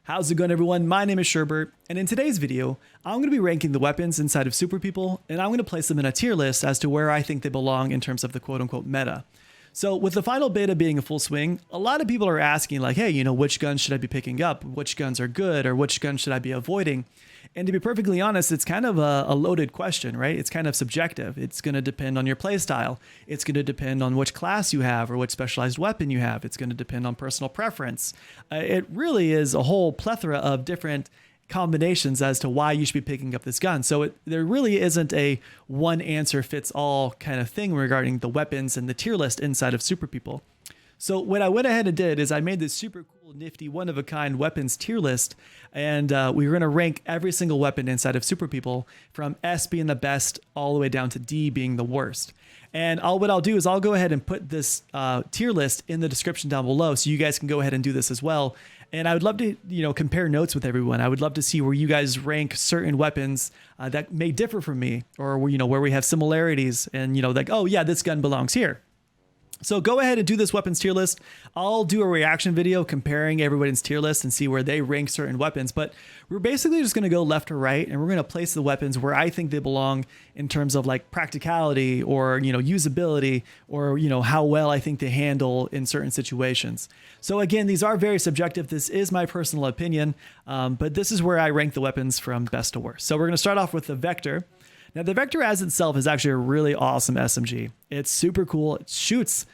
How's it going, everyone? My name is Sherbert, and in today's video, I'm going to be ranking the weapons inside of Super People, and I'm going to place them in a tier list as to where I think they belong in terms of the quote-unquote meta. So with the final beta being in full swing, a lot of people are asking like, hey, which guns should I be picking up? Which guns are good, or which guns should I be avoiding? And to be perfectly honest, it's kind of a loaded question, right? It's kind of subjective. It's going to depend on your playstyle. It's going to depend on which class you have or which specialized weapon you have. It's going to depend on personal preference. It really is a whole plethora of different combinations as to why you should be picking up this gun. So there really isn't a one answer fits all kind of thing regarding the weapons and the tier list inside of Super People. So what I went ahead and did is I made this super cool, nifty, one-of-a-kind weapons tier list, and we were going to rank every single weapon inside of Super People from S being the best all the way down to D being the worst. And what I'll do is I'll go ahead and put this tier list in the description down below so you guys can go ahead and do this as well. And I would love to, compare notes with everyone. I would love to see where you guys rank certain weapons that may differ from me, or where we have similarities and, like, oh yeah, this gun belongs here. So go ahead and do this weapons tier list. I'll do a reaction video comparing everybody's tier list and see where they rank certain weapons. But we're basically just going to go left to right, and we're going to place the weapons where I think they belong in terms of like practicality or, usability, or, how well I think they handle in certain situations. So again, these are very subjective. This is my personal opinion, but this is where I rank the weapons from best to worst. So we're going to start off with the Vector. Now, the Vector as itself is actually a really awesome SMG. It's super cool. It shoots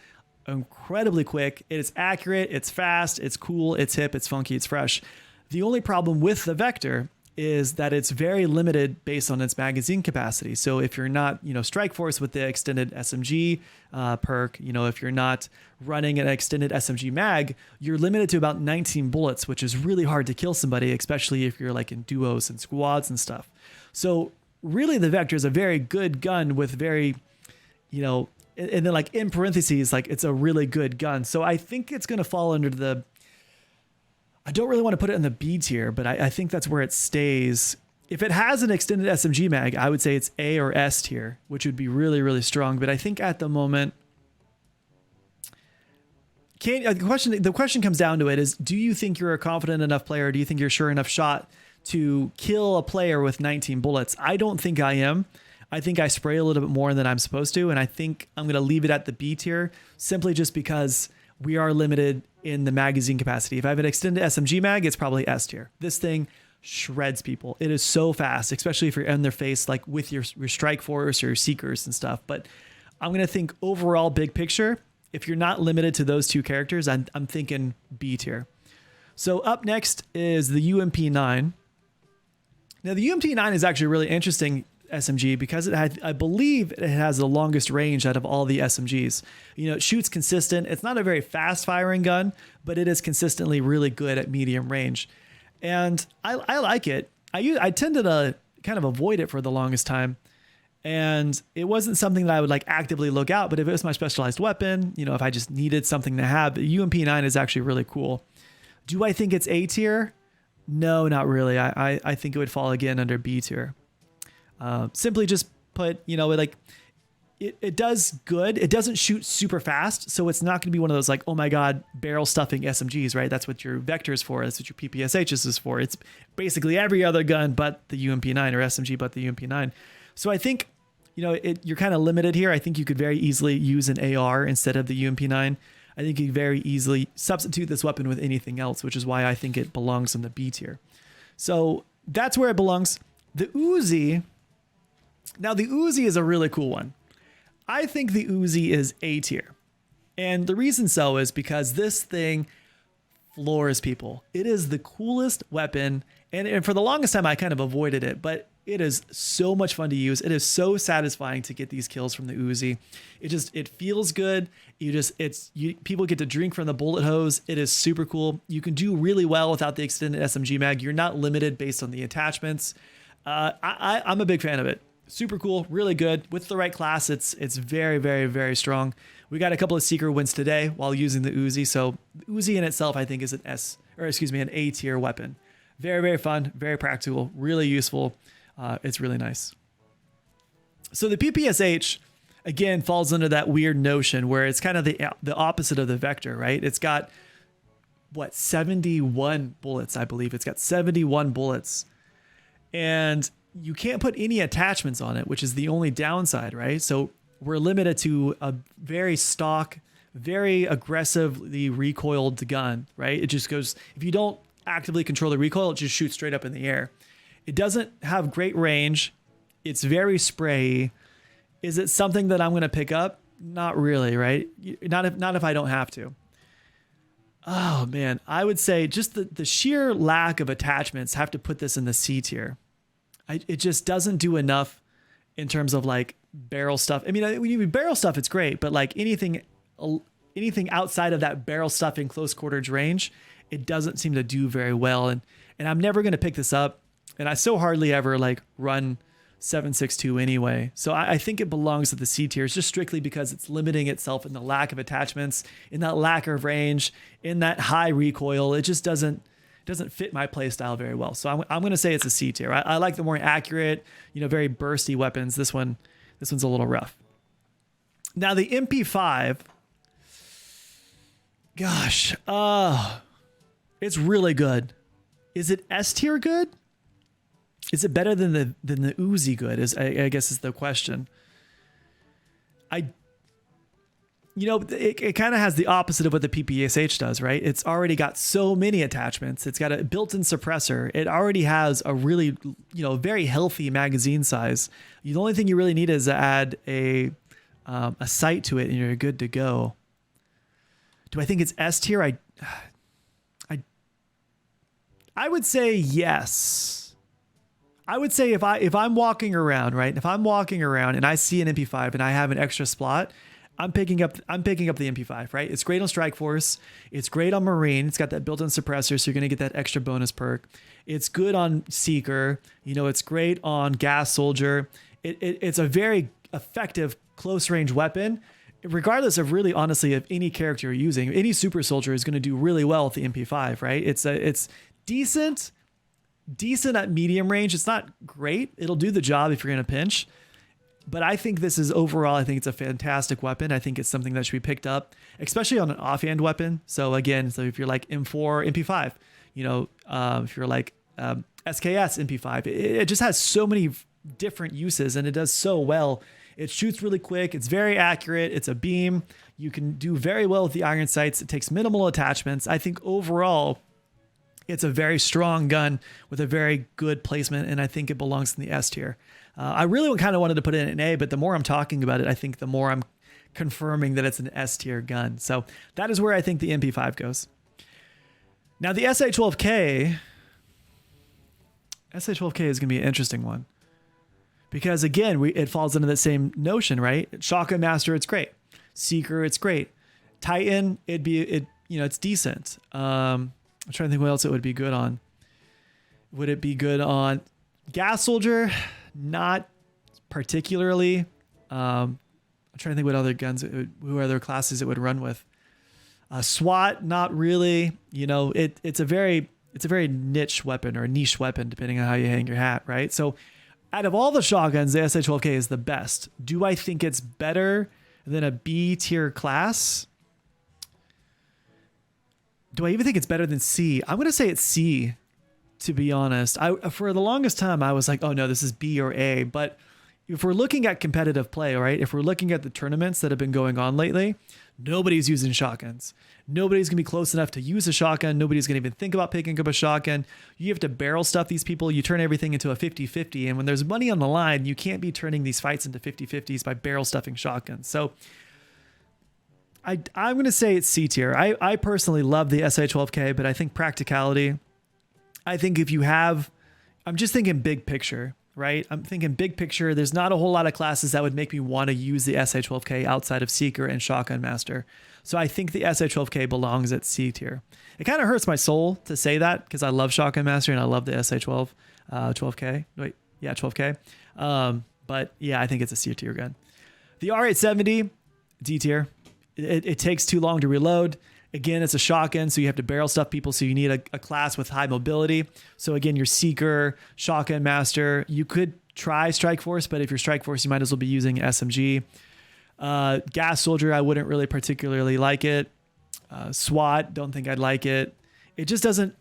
incredibly quick. It's accurate. It's fast. It's cool. It's hip. It's funky. It's fresh. The only problem with the Vector is that it's very limited based on its magazine capacity. So if you're not, Strike Force with the extended SMG perk, if you're not running an extended SMG mag, you're limited to about 19 bullets, which is really hard to kill somebody, especially if you're like in duos and squads and stuff. So really, the Vector is a very good gun with very, and then like in parentheses, like it's a really good gun. So I think it's going to fall under the, I don't really want to put it in the B tier, but I think that's where it stays. If it has an extended SMG mag, I would say it's A or S tier, which would be really, really strong. But I think at the moment, the question comes down to it is, do you think you're a confident enough player? Do you think you're sure enough shot to kill a player with 19 bullets? I don't think I am. I think I spray a little bit more than I'm supposed to, and I think I'm going to leave it at the B tier simply just because we are limited in the magazine capacity. If I have an extended SMG mag, it's probably S tier. This thing shreds people. It is so fast, especially if you're in their face, like with your Strike Force or your Seekers and stuff. But I'm going to think overall big picture, if you're not limited to those two characters, I'm thinking B tier. So up next is the UMP9. Now, the UMP9 is actually a really interesting SMG because I believe it has the longest range out of all the SMGs. It shoots consistent. It's not a very fast firing gun, but it is consistently really good at medium range. And I like it. I tended to kind of avoid it for the longest time. And it wasn't something that I would like actively look out, but if it was my specialized weapon, if I just needed something to have, the UMP9 is actually really cool. Do I think it's A tier? No, not really. I think it would fall again under B tier. Simply just put, it does good. It doesn't shoot super fast. So it's not going to be one of those like, oh my God, barrel stuffing SMGs, right? That's what your Vector is for. That's what your PPSH is for. It's basically every other gun but the UMP9, or SMG but the UMP9. So I think, you're kind of limited here. I think you could very easily use an AR instead of the UMP9. I think you can very easily substitute this weapon with anything else, which is why I think it belongs in the B tier. So that's where it belongs. The Uzi. Now, the Uzi is a really cool one. I think the Uzi is A tier. And the reason so is because this thing floors people. It is the coolest weapon. And for the longest time, I kind of avoided it, but it is so much fun to use. It is so satisfying to get these kills from the Uzi. It feels good. People get to drink from the bullet hose. It is super cool. You can do really well without the extended SMG mag. You're not limited based on the attachments. I'm a big fan of it. Super cool, really good. With the right class, it's very, very, very strong. We got a couple of Seeker wins today while using the Uzi. So the Uzi in itself, I think, is an A tier weapon. Very, very fun, very practical, really useful. It's really nice. So the PPSH, again, falls under that weird notion where it's kind of the opposite of the Vector, right? It's got what, 71 bullets, I believe. It's got 71 bullets. And you can't put any attachments on it, which is the only downside, right? So we're limited to a very stock, very aggressively recoiled gun, right? It just goes, if you don't actively control the recoil, it just shoots straight up in the air. It doesn't have great range. It's very sprayy. Is it something that I'm going to pick up? Not really, right? Not if I don't have to. Oh man, I would say just the sheer lack of attachments have to put this in the C tier. It just doesn't do enough in terms of like barrel stuff. I mean, when you barrel stuff, it's great, but like anything outside of that barrel stuff in close quarters range, it doesn't seem to do very well. And I'm never going to pick this up. And I so hardly ever like run 7.62 anyway. So I think it belongs to the C tiers just strictly because it's limiting itself in the lack of attachments, in that lack of range, in that high recoil. It just doesn't fit my play style very well. So I'm going to say it's a C tier. I like the more accurate, very bursty weapons. This one's a little rough. Now the MP5, gosh, it's really good. Is it S tier good? Is it better than the Uzi good? I guess is the question. It kind of has the opposite of what the PPSH does, right? It's already got so many attachments. It's got a built-in suppressor. It already has a really, very healthy magazine size. The only thing you really need is to add a sight to it, and you're good to go. Do I think it's S tier? I would say yes. I would say if I'm walking around, right? If I'm walking around and I see an MP5 and I have an extra spot, I'm picking up the MP5, right? It's great on Strike Force. It's great on Marine. It's got that built-in suppressor, so you're going to get that extra bonus perk. It's good on Seeker. It's great on Gas Soldier. It's a very effective close-range weapon, regardless of really, honestly, of any character you're using. Any super soldier is going to do really well with the MP5, right? It's decent at medium range. It's not great. It'll do the job if you're in a pinch. But I think this is overall, I think it's a fantastic weapon. I think it's something that should be picked up, especially on an offhand weapon. So again, if you're like M4, MP5, if you're like SKS, MP5, it just has so many different uses and it does so well. It shoots really quick. It's very accurate. It's a beam. You can do very well with the iron sights. It takes minimal attachments. I think overall, it's a very strong gun with a very good placement, and I think it belongs in the S tier. I really kind of wanted to put it in an A, but the more I'm talking about it, I think the more I'm confirming that it's an S tier gun. So that is where I think the MP5 goes. Now the SA-12K is going to be an interesting one because again, it falls into the same notion, right? Shotgun Master, it's great. Seeker, it's great. Titan, it's decent. I'm trying to think what else it would be good on. Would it be good on Gas Soldier? Not particularly. I'm trying to think what other guns, who other classes it would run with. SWAT, not really. It's a very niche weapon or a niche weapon, depending on how you hang your hat, right? So out of all the shotguns, the SA-12K is the best. Do I think it's better than a B tier class? Do I even think it's better than C? I'm going to say it's C, to be honest. For the longest time, I was like, oh no, this is B or A. But if we're looking at competitive play, right? If we're looking at the tournaments that have been going on lately, nobody's using shotguns. Nobody's going to be close enough to use a shotgun. Nobody's going to even think about picking up a shotgun. You have to barrel stuff these people. You turn everything into a 50-50. And when there's money on the line, you can't be turning these fights into 50-50s by barrel stuffing shotguns. So I'm going to say it's C tier. I personally love the SA-12K, but I think practicality, I think I'm just thinking big picture, right? I'm thinking big picture. There's not a whole lot of classes that would make me want to use the SA-12K outside of Seeker and Shotgun Master. So I think the SA-12K belongs at C tier. It kind of hurts my soul to say that because I love Shotgun Master and I love the SA-12K. Wait, yeah, 12K. But yeah, I think it's a C tier gun. The R-870, D tier. It takes too long to reload. Again, it's a shotgun, so you have to barrel stuff people, so you need a class with high mobility. So again, your Seeker, Shotgun Master, you could try Strike Force, but if you're Strike Force, you might as well be using SMG. Gas Soldier, I wouldn't really particularly like it. SWAT, don't think I'd like it. it just doesn't,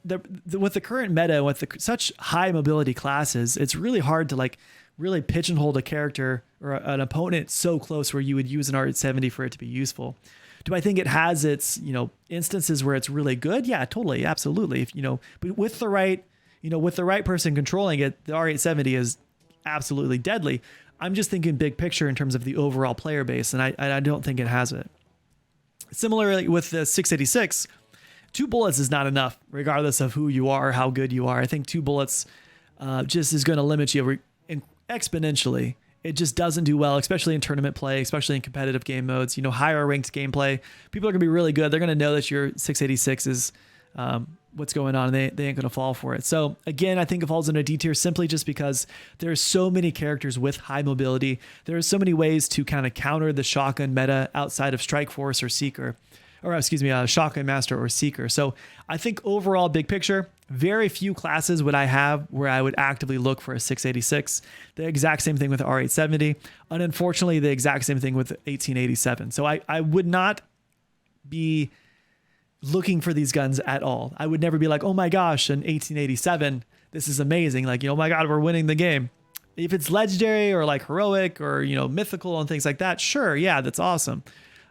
with the current meta, with such high mobility classes, it's really hard to like really pitch and hold a character or an opponent so close where you would use an R870 for it to be useful. Do I think it has its, instances where it's really good? Yeah, totally. Absolutely. If, but with the right, with the right person controlling it, the R870 is absolutely deadly. I'm just thinking big picture in terms of the overall player base, and I don't think it has it. Similarly with the 686, 2 bullets is not enough, regardless of who you are, how good you are. I think 2 bullets just is going to limit you exponentially. It just doesn't do well, especially in tournament play, especially in competitive game modes. Higher ranked gameplay, people are going to be really good. They're going to know that your 686 is what's going on, and they ain't going to fall for it. So again, I think it falls into D tier simply just because there's so many characters with high mobility. There are so many ways to kind of counter the shotgun meta outside of Strike Force or Seeker, or excuse me, Shotgun Master or Seeker. So I think overall, big picture, very few classes would I have where I would actively look for a 686. The exact same thing with the R870. And unfortunately, the exact same thing with the 1887. So I would not be looking for these guns at all. I would never be like, oh my gosh, an 1887, this is amazing. Like, oh my God, we're winning the game. If it's legendary or like heroic or, mythical and things like that, sure, yeah, that's awesome.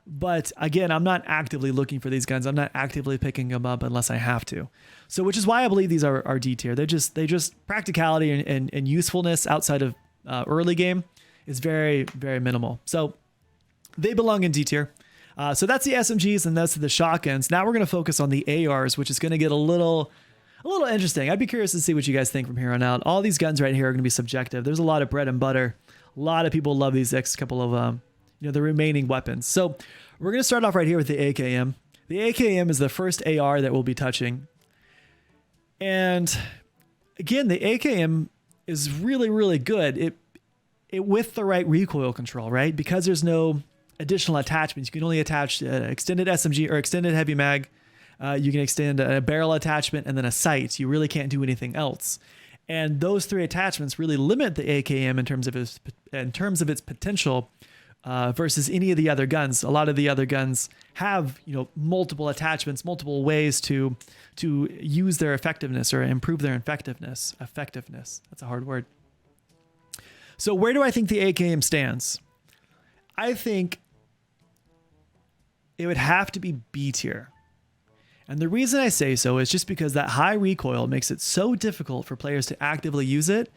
But again, I'm not actively looking for these guns. I'm not actively picking them up unless I have to. So, which is why I believe these are D tier. They just practicality and usefulness outside of early game is very, very minimal. So they belong in D tier. So that's the SMGs and that's the shotguns. Now we're going to focus on the ARs, which is going to get a little interesting. I'd be curious to see what you guys think from here on out. All these guns right here are going to be subjective. There's a lot of bread and butter. A lot of people love these next couple of the remaining weapons. So we're going to start off right here with the AKM. The AKM is the first AR that we'll be touching. And again, the AKM is really, really good. It with the right recoil control, right? Because there's no additional attachments. You can only attach extended SMG or extended heavy mag. You can extend a barrel attachment and then a sight. You really can't do anything else. And those 3 attachments really limit the AKM in terms of its potential versus any of the other guns. A lot of the other guns have, multiple attachments, multiple ways to use their effectiveness or improve their effectiveness. That's a hard word. So where do I think the AKM stands? I think it would have to be B tier. And the reason I say so is just because that high recoil makes it so difficult for players to actively use it.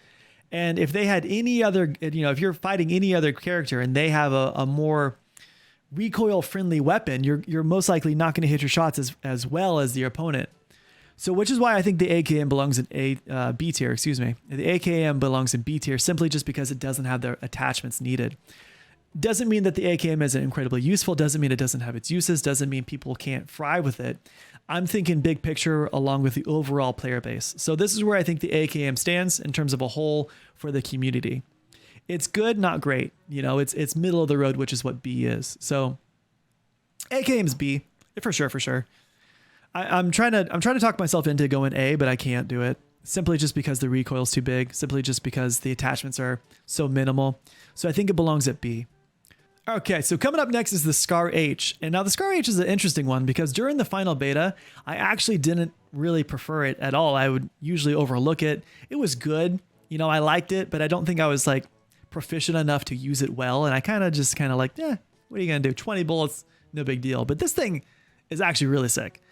And if they had any other, if you're fighting any other character and they have a more recoil friendly weapon, you're most likely not going to hit your shots as well as the opponent. So which is why I think the AKM belongs in B tier, excuse me. The AKM belongs in B tier simply just because it doesn't have the attachments needed. Doesn't mean that the AKM isn't incredibly useful. Doesn't mean it doesn't have its uses. Doesn't mean people can't fry with it. I'm thinking big picture along with the overall player base. So this is where I think the AKM stands in terms of a whole for the community. It's good, not great. It's middle of the road, which is what B is. So AKM's B for sure. I'm trying to talk myself into going A, but I can't do it simply just because the recoil's too big, simply just because the attachments are so minimal. So I think it belongs at B. Okay, so coming up next is the Scar H. And now the Scar H is an interesting one because during the final beta, I actually didn't really prefer it at all. I would usually overlook it. It was good. I liked it, but I don't think I was like proficient enough to use it well. And I kind of like, what are you going to do? 20 bullets, no big deal. But this thing is actually really sick.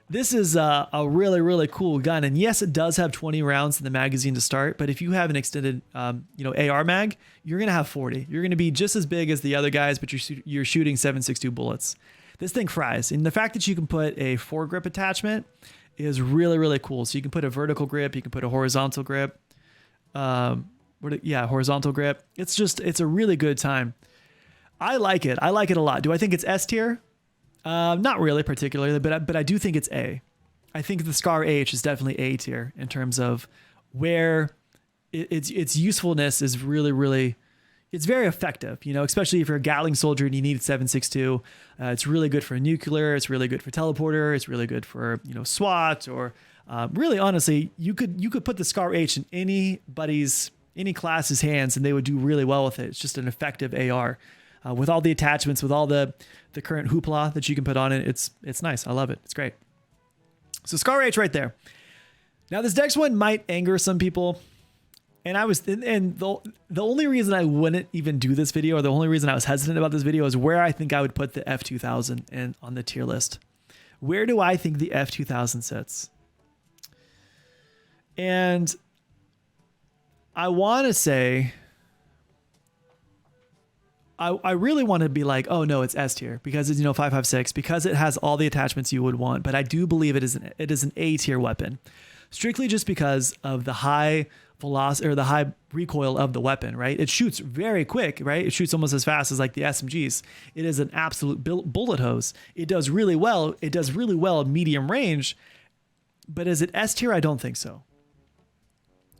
This is a really, really cool gun. And yes, it does have 20 rounds in the magazine to start. But if you have an extended, AR mag, you're going to have 40. You're going to be just as big as the other guys, but you're shooting 7.62 bullets. This thing fries. And the fact that you can put a foregrip attachment is really, really cool. So you can put a vertical grip. You can put a horizontal grip. Horizontal grip. It's a really good time. I like it. I like it a lot. Do I think it's S tier? Not really particularly, but I do think it's A. I think the Scar H is definitely A tier in terms of where its usefulness is really, really, it's very effective, especially if you're a Gatling soldier and you need 7.62. It's really good for nuclear. It's really good for teleporter. It's really good for, SWAT or really, honestly, you could put the Scar H in any class's hands and they would do really well with it. It's just an effective AR. With all the attachments, with all the current hoopla that you can put on it, it's nice. I love it. It's great. So Scar H right there. Now this next one might anger some people. And the only reason I wouldn't even do this video, or the only reason I was hesitant about this video, is where I think I would put the F2000 on the tier list. Where do I think the F2000 sits? And I want to say, I really want to be like, oh no, it's S tier because it's 5.56, because it has all the attachments you would want. But I do believe it is an A tier weapon, strictly just because of the high velocity or the high recoil of the weapon, right? It shoots very quick, right? It shoots almost as fast as like the SMGs. It is an absolute bullet hose. It does really well. It does really well at medium range, but is it S tier? I don't think so.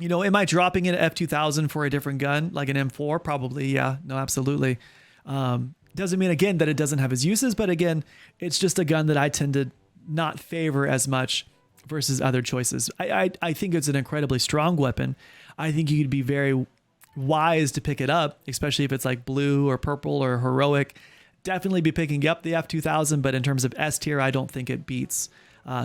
Am I dropping in an F2000 for a different gun, like an M4? Probably. Yeah, no, absolutely. Doesn't mean again that it doesn't have its uses, but again, it's just a gun that I tend to not favor as much versus other choices. I think it's an incredibly strong weapon. I think you'd be very wise to pick it up, especially if it's like blue or purple or heroic. Definitely be picking up the F2000, but in terms of S tier, I don't think it beats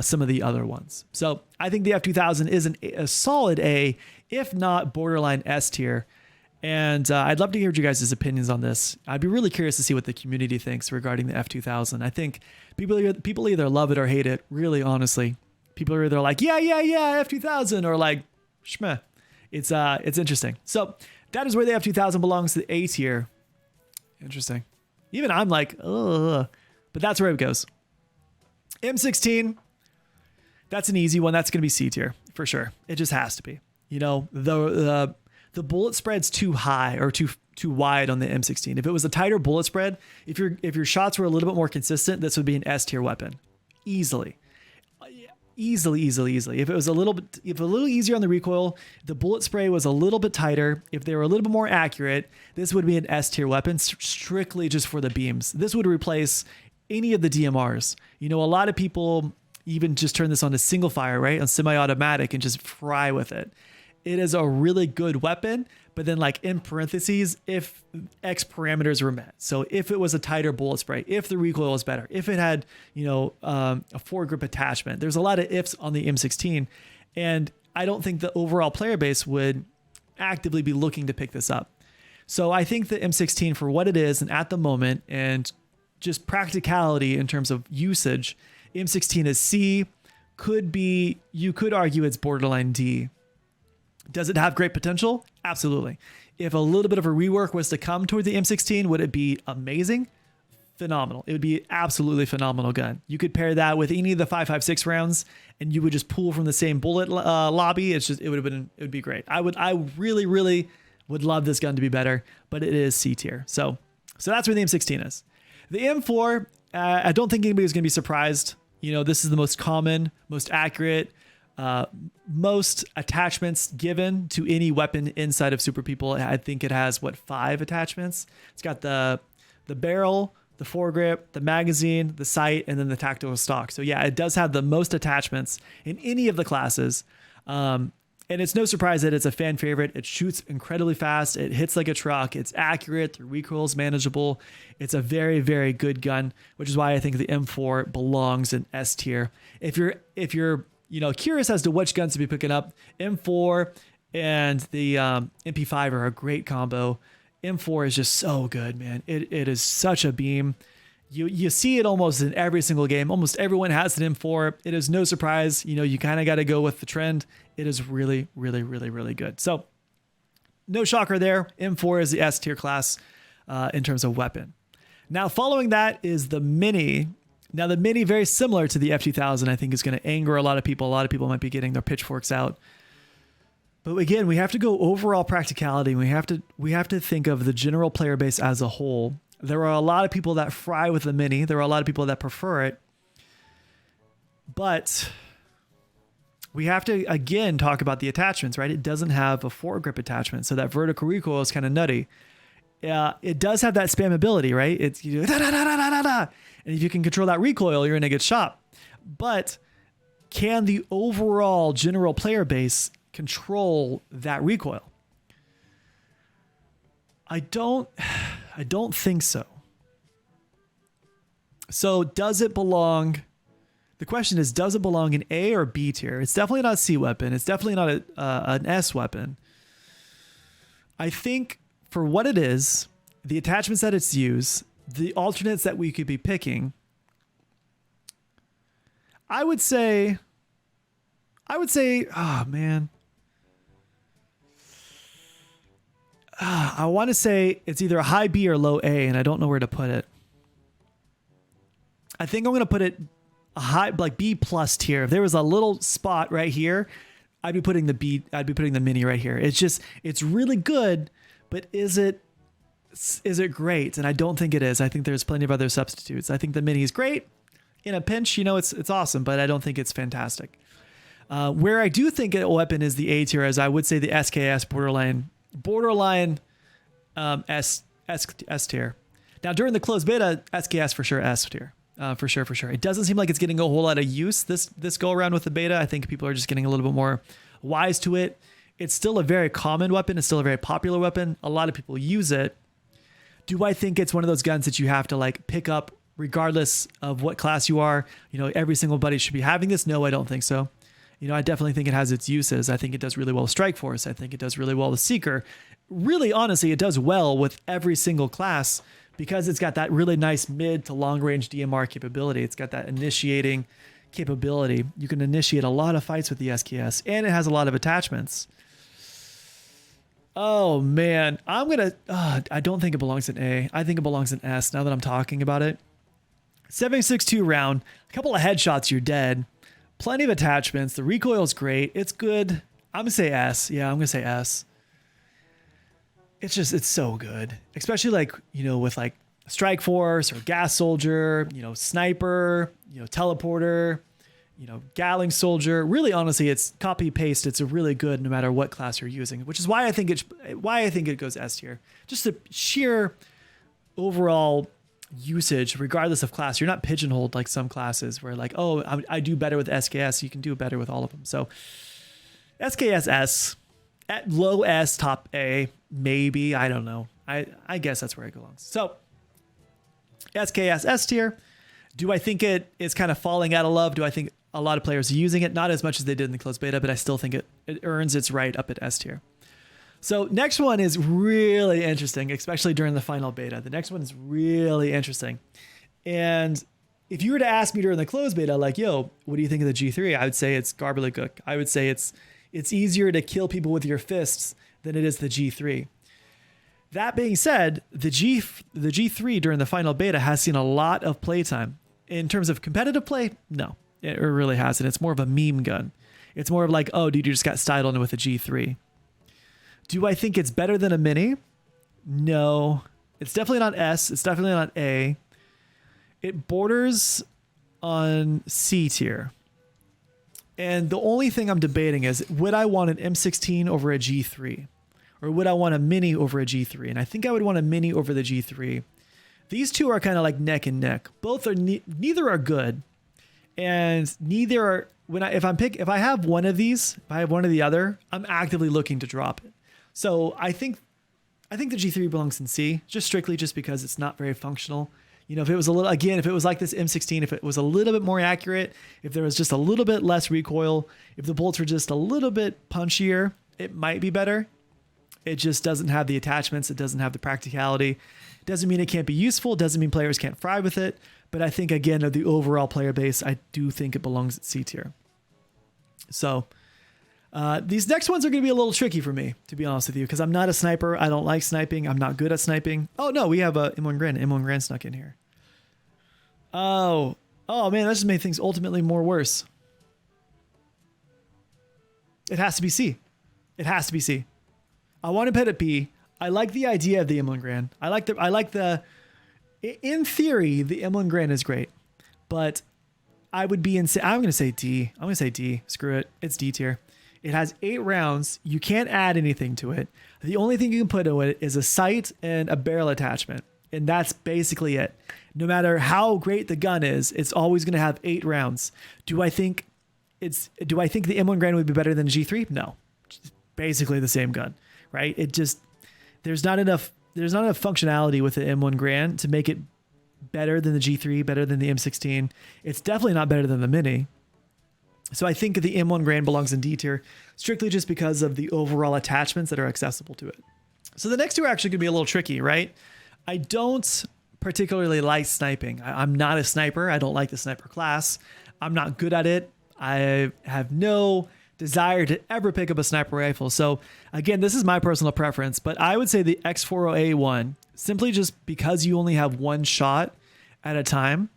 some of the other ones. So I think the F2000 is a solid A, if not borderline S tier. And I'd love to hear your guys' opinions on this. I'd be really curious to see what the community thinks regarding the F2000. I think people either love it or hate it, really, honestly. People are either like, yeah, F2000, or like, shmeh. It's interesting. So that is where the F2000 belongs, to the A tier. Interesting. Even I'm like, ugh. But that's where it goes. M16, that's an easy one. That's going to be C tier for sure. It just has to be. The bullet spread's too high or too wide on the M16. If it was a tighter bullet spread, if your shots were a little bit more consistent, this would be an S tier weapon, easily. Easily. If it was a little easier on the recoil, the bullet spray was a little bit tighter, if they were a little bit more accurate, this would be an S tier weapon, strictly just for the beams. This would replace any of the DMRs. A lot of people even just turn this on to single fire, right? On semi-automatic and just fry with it. It is a really good weapon, but then like in parentheses, if X parameters were met. So if it was a tighter bullet spray, if the recoil was better, if it had, a foregrip attachment, there's a lot of ifs on the M16. And I don't think the overall player base would actively be looking to pick this up. So I think the M16, for what it is and at the moment, and just practicality in terms of usage, M16 is C. You could argue it's borderline D. Does it have great potential? Absolutely. If a little bit of a rework was to come toward the M16, would it be amazing? Phenomenal. It would be absolutely phenomenal gun. You could pair that with any of the 5.56 rounds and you would just pull from the same bullet lobby. It would be great. I really, really would love this gun to be better, but it is C tier. So that's where the M16 is. The M4, I don't think anybody's going to be surprised. This is the most common, most accurate, most attachments given to any weapon inside of Super People. I think it has 5 attachments. It's got the barrel, the foregrip, the magazine, the sight, and then the tactical stock. So yeah, it does have the most attachments in any of the classes. And it's no surprise that it's a fan favorite. It shoots incredibly fast. It hits like a truck. It's accurate. The recoil is manageable. It's a very, very good gun, which is why I think the M4 belongs in S tier. If you're curious as to which guns to be picking up, M4 and the MP5 are a great combo. M4 is just so good, man. It is such a beam. You see it almost in every single game. Almost everyone has an M4. It is no surprise. You kind of got to go with the trend. It is really, really, really, really good. So no shocker there. M4 is the S tier class in terms of weapon. Now, following that is the Mini. Now, the Mini, very similar to the F2000, I think is going to anger a lot of people. A lot of people might be getting their pitchforks out. But again, we have to go overall practicality. We have to think of the general player base as a whole. There are a lot of people that fry with the Mini. There are a lot of people that prefer it. But we have to, again, talk about the attachments, right? It doesn't have a foregrip attachment, so that vertical recoil is kind of nutty. It does have that spammability, right? It's you do da, da, da, da, da, da. And if you can control that recoil, you're going to get shot. But can the overall general player base control that recoil? I don't think so. So does it belong? The question is, does it belong in A or B tier? It's definitely not a C weapon. It's definitely not an S weapon. I think for what it is, the attachments that it's used, the alternates that we could be picking, I would say, oh man. I want to say it's either a high B or low A, and I don't know where to put it. I think I'm going to put it a high, like B plus tier. If there was a little spot right here, I'd be putting the mini right here. It's really good, but is it great? And I don't think it is. I think there's plenty of other substitutes. I think the mini is great. In a pinch, it's awesome, but I don't think it's fantastic. Where I do think a weapon is the A tier, as I would say the SKS borderline S tier. Now during the closed beta, SKS for sure S tier. For sure. It doesn't seem like it's getting a whole lot of use this go around with the beta. I think people are just getting a little bit more wise to it. It's still a very common weapon. It's still a very popular weapon. A lot of people use it. Do I think it's one of those guns that you have to like pick up regardless of what class you are? Every single buddy should be having this? No, I don't think so. I definitely think it has its uses. I think it does really well with Strike Force. I think it does really well with Seeker. Really, honestly, it does well with every single class because it's got that really nice mid to long range DMR capability. It's got that initiating capability. You can initiate a lot of fights with the SKS, and it has a lot of attachments. Oh man, I don't think it belongs in A. I think it belongs in S now that I'm talking about it. 7.62 round, a couple of headshots, you're dead. Plenty of attachments. The recoil's great. It's good. I'm gonna say S. Yeah, I'm gonna say S. It's so good, especially with like Strike Force or Gas Soldier, Sniper, Teleporter, Galling Soldier. Really, honestly, it's copy paste. It's a really good no matter what class you're using, which is why I think it goes S tier. Just the sheer overall usage, regardless of class. You're not pigeonholed like some classes where like, oh, I do better with SKS. You can do better with all of them. So SKS S, at low S, top A, maybe. I don't know. I guess that's where it belongs. So SKS S tier. Do I think it is kind of falling out of love? Do I think a lot of players are using it? Not as much as they did in the closed beta, but I still think it earns its right up at S tier. So next one is really interesting, especially during the final beta. The next one is really interesting. And if you were to ask me during the closed beta, like, yo, what do you think of the G3? I would say it's gobbledygook. I would say it's easier to kill people with your fists than it is the G3. That being said, the G3 during the final beta has seen a lot of playtime. In terms of competitive play, no, it really hasn't. It's more of a meme gun. It's more of like, oh, dude, you just got styled on with a G3. Do I think it's better than a mini? No. It's definitely not S. It's definitely not A. It borders on C tier. And the only thing I'm debating is, would I want an M16 over a G3? Or would I want a mini over a G3? And I think I would want a mini over the G3. These two are kind of like neck and neck. Both are neither are good. And neither are, if I have one of these, if I have one or the other, I'm actively looking to drop it. So I think the G3 belongs in C, just because it's not very functional. If it was if it was like this M16, if it was a little bit more accurate, if there was just a little bit less recoil, if the bullets were just a little bit punchier, it might be better. It just doesn't have the attachments. It doesn't have the practicality. It doesn't mean it can't be useful. It doesn't mean players can't fry with it. But I think, again, of the overall player base, I do think it belongs at C tier. So these next ones are going to be a little tricky for me, to be honest with you, because I'm not a sniper. I don't like sniping. I'm not good at sniping. Oh, no, we have a M1 Grand. M1 Grand snuck in here. Oh, man, that just made things ultimately more worse. It has to be C. It has to be C. I want to put it B. I like the idea of the M1 Grand. In theory, the M1 Grand is great, but I'm going to say D. I'm going to say D. Screw it. It's D tier. It has 8 rounds. You can't add anything to it. The only thing you can put to it is a sight and a barrel attachment. And that's basically it. No matter how great the gun is, it's always going to have 8 rounds. Do I think the M1 Grand would be better than a G3? No. It's basically the same gun, right? There's not enough functionality with the M1 Grand to make it better than the G3, better than the M16. It's definitely not better than the Mini. So I think the M1 Grand belongs in D tier, strictly just because of the overall attachments that are accessible to it. So the next two are actually going to be a little tricky, right? I don't particularly like sniping. I'm not a sniper. I don't like the sniper class. I'm not good at it. I have no desire to ever pick up a sniper rifle. So again, this is my personal preference, but I would say the X40A1, simply just because you only have one shot at a time.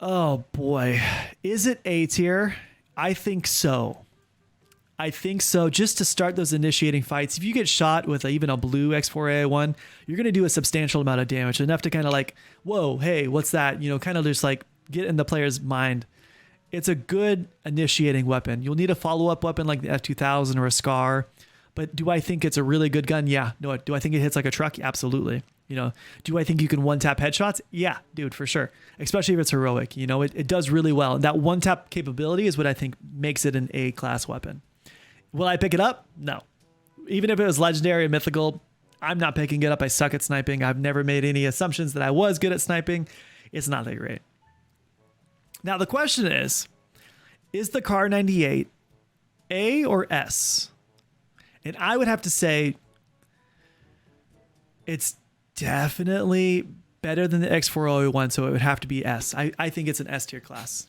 Oh boy, is it A tier? I think so. I think so. Just to start those initiating fights, if you get shot with even a blue X4A1, you're going to do a substantial amount of damage, enough to kind of like, whoa, hey, what's that? You know, kind of just like get in the player's mind. It's a good initiating weapon. You'll need a follow-up weapon like the F2000 or a Scar, but do I think it's a really good gun? Yeah. No. Do I think it hits like a truck? Absolutely. You know, do I think you can one-tap headshots? Yeah, dude, for sure. Especially if it's heroic. You know, it does really well. And that one-tap capability is what I think makes it an A-class weapon. Will I pick it up? No. Even if it was legendary and mythical, I'm not picking it up. I suck at sniping. I've never made any assumptions that I was good at sniping. It's not that great. Now, the question is the Kar 98 A or S? And I would have to say it's definitely better than the X401, so it would have to be S. I think it's an S tier class.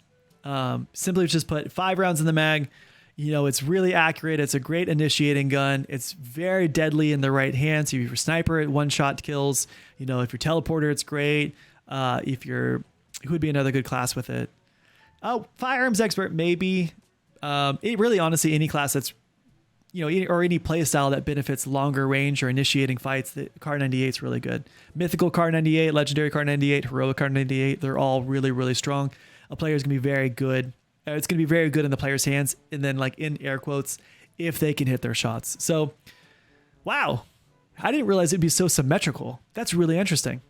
Simply just put 5 rounds in the mag. You know, it's really accurate. It's a great initiating gun. It's very deadly in the right hands. So if you're a sniper, it one-shot kills. You know, if you're teleporter, it's great. If you're, who would be another good class with it? Oh, firearms expert, maybe. It really, honestly, any class that's, you know, or any play style that benefits longer range or initiating fights, the Kar 98 is really good. Mythical Kar 98, legendary Kar 98, heroic Kar 98, they're all really, really strong. A player is going to be very good. It's going to be very good in the player's hands, and then like in air quotes, if they can hit their shots. So, wow, I didn't realize it'd be so symmetrical. That's really interesting.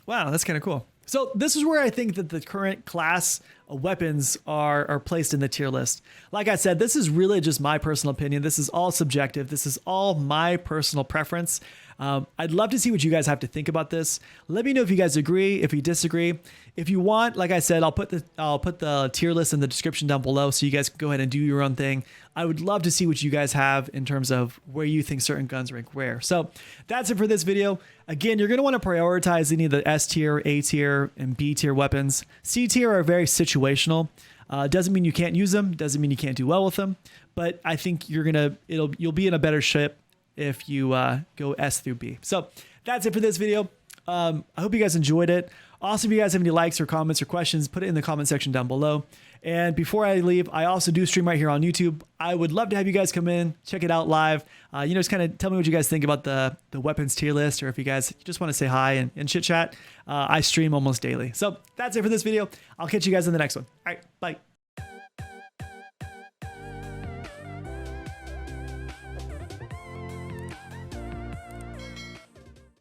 Wow, that's kind of cool. So this is where I think that the current class of weapons are placed in the tier list. Like I said, this is really just my personal opinion. This is all subjective. This is all my personal preference. I'd love to see what you guys have to think about this. Let me know if you guys agree, if you disagree. If you want, like I said, I'll put the tier list in the description down below so you guys can go ahead and do your own thing. I would love to see what you guys have in terms of where you think certain guns rank where. So that's it for this video. Again, you're going to want to prioritize any of the S tier, A tier, and B tier weapons. C tier are very situational. Doesn't mean you can't use them. Doesn't mean you can't do well with them. But I think you'll be in a better shape if you go S through B. So that's it for this video. I hope you guys enjoyed it. Also, if you guys have any likes or comments or questions, put it in the comment section down below. And before I leave, I also do stream right here on YouTube. I would love to have you guys come in, check it out live. You know, just kind of tell me what you guys think about the weapons tier list, or if you guys just want to say hi and chit chat. I stream almost daily. So that's it for this video. I'll catch you guys in the next one. All right, bye.